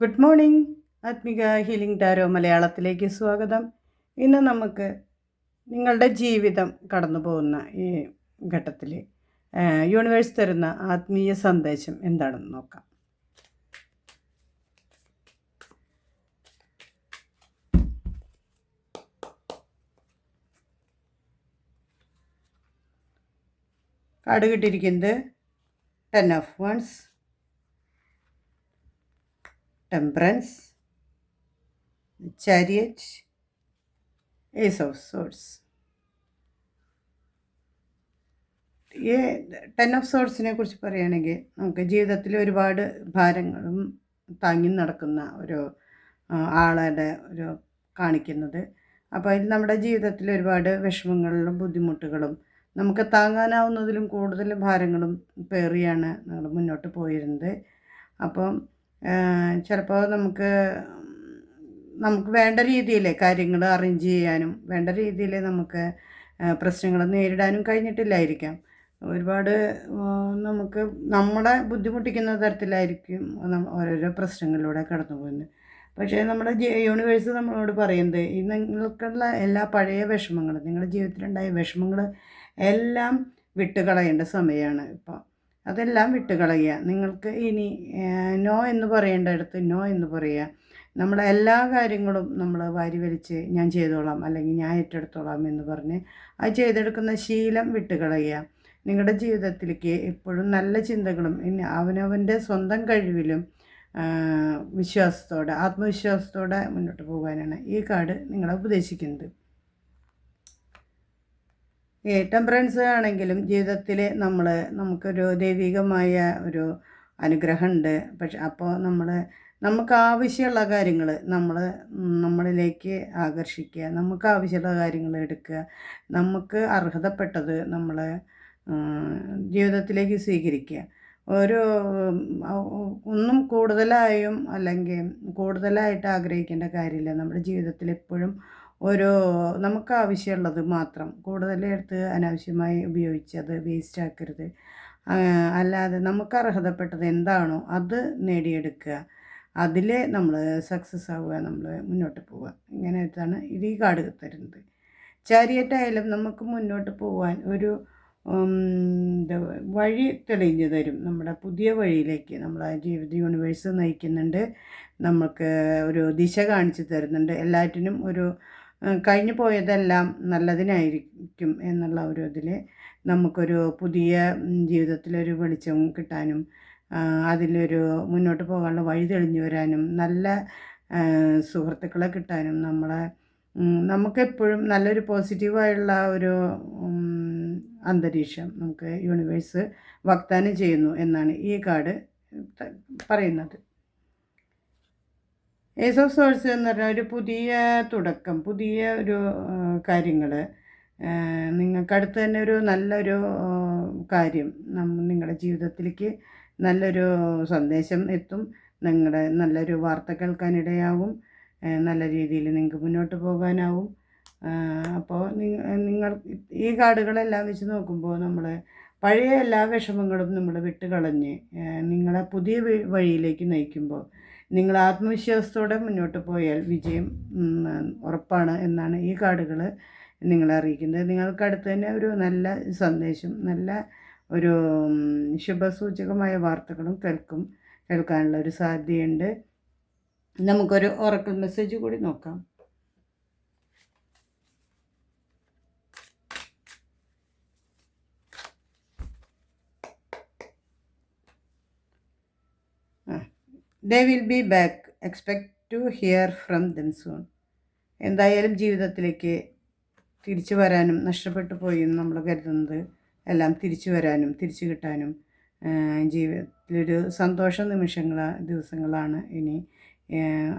Good morning. ആത്മിക healing tarot മലയാളത്തിലേക്ക് സ്വാഗതം. ഇന്ന് നമുക്ക് നിങ്ങളുടെ ജീവിതം കടന്നു പോകുന്ന ഈ ഘട്ടത്തിൽ യൂണിവേഴ്സ് തരുന്ന ആത്മീയ സന്ദേശം എന്താണെന്ന് നോക്കാം. കാർഡ് കിട്ടിയിരിക്കുന്നത് 10 of Wands, Temperance, Chariot, Ace of Swords. ഈ 10 of Swordsനെ കുറിച്ച് പറയുകയാണെങ്കിൽ നമുക്ക് ജീവിതത്തിൽ ഒരുപാട് ഭാരങ്ങളും താങ്ങി നടക്കുന്ന ഒരു ആളുടെ ഒരു കാണിക്കുന്നത്. അപ്പോൾ അതിൽ നമ്മുടെ ജീവിതത്തിൽ ഒരുപാട് വിഷമങ്ങളിലും ബുദ്ധിമുട്ടുകളും നമുക്ക് താങ്ങാനാവുന്നതിലും കൂടുതൽ ഭാരങ്ങളും പേറിയാണ് നമ്മൾ മുന്നോട്ട് പോയിരുന്നത്. അപ്പം ചിലപ്പോൾ നമുക്ക് വേണ്ട രീതിയിൽ കാര്യങ്ങൾ അറേഞ്ച് ചെയ്യാനും വേണ്ട രീതിയിൽ നമുക്ക് പ്രശ്നങ്ങൾ നേരിടാനും കഴിഞ്ഞിട്ടില്ലായിരിക്കാം. ഒരുപാട് നമുക്ക് നമ്മളെ ബുദ്ധിമുട്ടിക്കുന്ന തരത്തിലായിരിക്കും ഓരോരോ പ്രശ്നങ്ങളിലൂടെ കടന്നു പോകുന്നത്. പക്ഷേ നമ്മുടെ യൂണിവേഴ്സ് നമ്മളോട് പറയുന്നത് ഈ നിങ്ങൾക്കുള്ള എല്ലാ പഴയ വിഷമങ്ങളും നിങ്ങളുടെ ജീവിതത്തിലുണ്ടായ വിഷമങ്ങൾ എല്ലാം വിട്ടുകളയേണ്ട സമയമാണ് ഇപ്പോൾ. അതെല്ലാം വിട്ടുകളയുക. നിങ്ങൾക്ക് ഇനി നോ എന്ന് പറയേണ്ടടുത്ത് നോ എന്ന് പറയുക. നമ്മളെ എല്ലാ കാര്യങ്ങളും നമ്മൾ വാരി വലിച്ച് ഞാൻ ചെയ്തോളാം അല്ലെങ്കിൽ ഞാൻ ഏറ്റെടുത്തോളാം എന്ന് പറഞ്ഞ് അത് ചെയ്തെടുക്കുന്ന ശീലം വിട്ടുകളയുക. നിങ്ങളുടെ ജീവിതത്തിലേക്ക് എപ്പോഴും നല്ല ചിന്തകളും അവനവൻ്റെ സ്വന്തം കഴിവിലും വിശ്വാസത്തോടെ ആത്മവിശ്വാസത്തോടെ മുന്നോട്ട് പോകാനാണ് ഈ കാർഡ് നിങ്ങളെ ഉപദേശിക്കുന്നത്. ടെമ്പറൻസ് ആണെങ്കിലും ജീവിതത്തിൽ നമുക്കൊരു ദൈവികമായ ഒരു അനുഗ്രഹമുണ്ട്. പക്ഷെ അപ്പോൾ നമുക്ക് ആവശ്യമുള്ള കാര്യങ്ങൾ നമ്മളിലേക്ക് ആകർഷിക്കുക, നമുക്ക് ആവശ്യമുള്ള കാര്യങ്ങൾ എടുക്കുക, നമുക്ക് അർഹതപ്പെട്ടത് ജീവിതത്തിലേക്ക് സ്വീകരിക്കുക. ഒന്നും കൂടുതലായും അല്ലെങ്കിൽ കൂടുതലായിട്ട് ആഗ്രഹിക്കേണ്ട കാര്യമില്ല. നമ്മുടെ ജീവിതത്തിൽ എപ്പോഴും നമുക്ക് ആവശ്യമുള്ളത് മാത്രം കൂടുതലെടുത്ത് അനാവശ്യമായി ഉപയോഗിച്ച് അത് വേസ്റ്റ് ആക്കരുത്. അല്ലാതെ നമുക്ക് അർഹതപ്പെട്ടത് എന്താണോ അത് നേടിയെടുക്കുക, അതിൽ നമ്മൾ സക്സസ് ആവുക, നമ്മൾ മുന്നോട്ട് പോവുക. ഇങ്ങനെയായിട്ടാണ് ഈ കാർഡ് തരുന്നത്. ചാരിയറ്റായാലും നമുക്ക് മുന്നോട്ട് പോകാൻ ഒരു വഴി തെളിഞ്ഞു തരും. നമ്മുടെ പുതിയ വഴിയിലേക്ക് നമ്മളെ ജീവിത യൂണിവേഴ്സ് നയിക്കുന്നുണ്ട്. നമുക്ക് ഒരു ദിശ കാണിച്ചു തരുന്നുണ്ട്. എല്ലാറ്റിനും കഴിഞ്ഞു പോയതെല്ലാം നല്ലതിനായിരിക്കും എന്നുള്ള ഇതിൽ നമുക്കൊരു പുതിയ ജീവിതത്തിലൊരു വെളിച്ചം കിട്ടാനും അതിലൊരു മുന്നോട്ട് പോകാനുള്ള വഴി തെളിഞ്ഞു വരാനും നല്ല സുഹൃത്തുക്കളെ കിട്ടാനും നമുക്കെപ്പോഴും നല്ലൊരു പോസിറ്റീവായുള്ള ഒരു അന്തരീക്ഷം നമുക്ക് യൂണിവേഴ്സ് വാഗ്ദാനം ചെയ്യുന്നു എന്നാണ് ഈ കാർഡ് പറയുന്നത്. ഏസ് ഓഫ് സോഴ്സ് എന്ന് പറഞ്ഞാൽ ഒരു പുതിയ തുടക്കം, പുതിയ ഒരു കാര്യങ്ങൾ നിങ്ങൾക്കടുത്ത് തന്നെ ഒരു നല്ലൊരു കാര്യം നിങ്ങളുടെ ജീവിതത്തിലേക്ക് നല്ലൊരു സന്ദേശം എത്തും. നല്ലൊരു വാർത്ത കേൾക്കാനിടയാവും. നല്ല രീതിയിൽ നിങ്ങൾക്ക് മുന്നോട്ട് പോകാനാവും. അപ്പോൾ നിങ്ങൾ ഈ കാർഡുകളെല്ലാം വെച്ച് നോക്കുമ്പോൾ പഴയ എല്ലാ വിഷമങ്ങളും നമ്മൾ വിട്ടുകളഞ്ഞ് നിങ്ങളെ പുതിയ വഴിയിലേക്ക് നയിക്കുമ്പോൾ നിങ്ങൾ ആത്മവിശ്വാസത്തോടെ മുന്നോട്ട് പോയാൽ വിജയം ഉറപ്പാണ് എന്നാണ് ഈ കാർഡുകൾ നിങ്ങളെ അറിയിക്കുന്നത്. നിങ്ങൾക്കടുത്ത് തന്നെ ഒരു നല്ല സന്ദേശം, നല്ല ഒരു ശുഭസൂചകമായ വാർത്തകളും കേൾക്കാനുള്ള ഒരു സാധ്യതയുണ്ട്. നമുക്കൊരു ഒറക്കിൾ മെസ്സേജ് കൂടി നോക്കാം. They will be back. Expect to hear from them soon. എന്തായാലും ജീവിതത്തിലേക്ക് തിരിച്ചു വരാനും നഷ്ടപ്പെട്ടു പോയി നമ്മൾ കരുതുന്നത് എല്ലാം തിരിച്ചു വരാനും തിരിച്ചു കിട്ടാനും ജീവിതത്തിലൊരു സന്തോഷ ദിവസങ്ങളാണ് ഇനി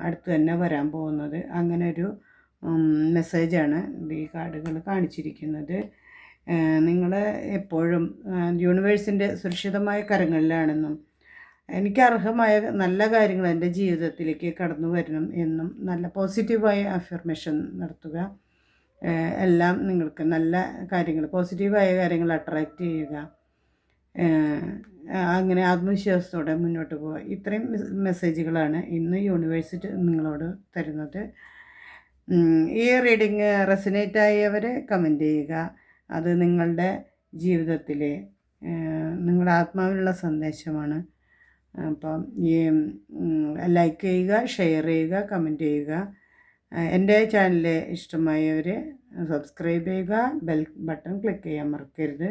അടുത്ത് തന്നെ വരാൻ പോകുന്നത്. അങ്ങനെ ഒരു മെസ്സേജാണ് ഈ കാർഡുകൾ കാണിച്ചിരിക്കുന്നത്. നിങ്ങൾ എപ്പോഴും യൂണിവേഴ്സിൻ്റെ സുരക്ഷിതമായ കരങ്ങളിലാണെന്നും എനിക്ക് അർഹമായ നല്ല കാര്യങ്ങൾ എൻ്റെ ജീവിതത്തിലേക്ക് കടന്നു വരണം എന്നും നല്ല പോസിറ്റീവായ അഫർമേഷൻ നടത്തുക. എല്ലാം നിങ്ങൾക്ക് നല്ല കാര്യങ്ങൾ, പോസിറ്റീവായ കാര്യങ്ങൾ അട്രാക്റ്റ് ചെയ്യുക. അങ്ങനെ ആത്മവിശ്വാസത്തോടെ മുന്നോട്ട് പോവുക. ഇത്രയും മെസ്സേജുകളാണ് ഇന്ന് യൂണിവേഴ്സിറ്റി നിങ്ങളോട് തരുന്നത്. ഈ റീഡിങ് റെസനേറ്റ് ആയവർ കമൻറ്റ് ചെയ്യുക. അത് നിങ്ങളുടെ ജീവിതത്തിൽ നിങ്ങളുടെ ആത്മാവിനുള്ള സന്ദേശമാണ്. അപ്പം ഈ ലൈക്ക് ചെയ്യുക, ഷെയർ ചെയ്യുക, കമൻറ്റ് ചെയ്യുക. എൻ്റെ ചാനൽ ഇഷ്ടമായവർ സബ്സ്ക്രൈബ് ചെയ്യുക, ബെൽ ബട്ടൺ ക്ലിക്ക് ചെയ്യാൻ മറക്കരുത്.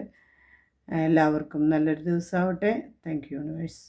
എല്ലാവർക്കും നല്ലൊരു ദിവസമാവട്ടെ. Thank you universe.